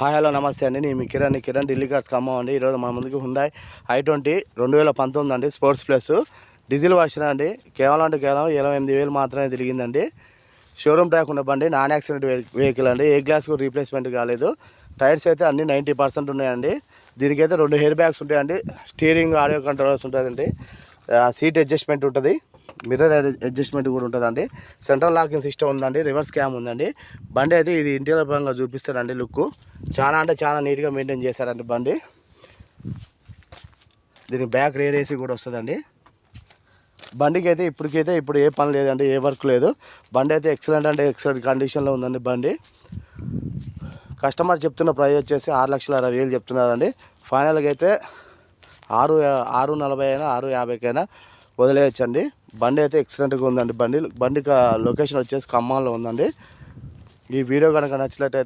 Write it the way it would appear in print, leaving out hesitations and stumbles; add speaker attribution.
Speaker 1: Hi hello నమస్తే అండి. నేను మీ కిరణ్ ఢిల్లీ కార్స్ ఖమ్మం అండి. ఈరోజు మన ముందుకు హుండాయ్ i20 2019 అండి. స్పోర్ట్స్ ప్లస్ డీజిల్ వర్షన్ అండి. కేవలం 28,000 మాత్రమే తిరిగిందండి. షోరూమ్ ట్రాక్ ఉన్న బండి, నాన్ యాక్సిడెంట్ వెహికల్ అండి. ఏ గ్లాస్ కూడా రీప్లేస్మెంట్ కాలేదు. టైర్స్ అయితే అన్ని 90% ఉన్నాయండి. దీనికైతే 2 హెయిర్ బ్యాగ్స్ ఉంటాయండి. స్టీరింగ్ ఆడియో కంట్రోల్స్ ఉంటుందండి. సీట్ అడ్జస్ట్మెంట్ ఉంటుంది. మిర్రర్ అడ్జస్ట్మెంట్ కూడా ఉంటుందండి. సెంట్రల్ లాకింగ్ సిస్టమ్ ఉందండి. రివర్స్ క్యామ్ ఉందండి. బండి అయితే ఇది ఇంటీరియర్ పరంగా చూపిస్తారండి. లుక్ చాలా అంటే చాలా నీట్గా మెయింటైన్ చేశారండి బండి. దీనికి బ్యాక్ రేర్ ఏసీ కూడా వస్తుందండి. బండికి అయితే ఇప్పుడు ఏ పని లేదండి, ఏ వర్క్ లేదు. బండి అయితే ఎక్సలెంట్ అంటే ఎక్సలెంట్ కండిషన్లో ఉందండి బండి. కస్టమర్ చెప్తున్న ప్రైస్ వచ్చేసి 6,60,000 చెప్తున్నారండి. ఫైనల్గా అయితే 6,40,000 అయినా 6,50,000 వదిలేయచ్చండి. బండి అయితే ఎక్సలెంట్గా ఉందండి. బండి లొకేషన్ వచ్చేసి ఖమ్మంలో ఉందండి. ఈ వీడియో కనుక నచ్చినట్లయితే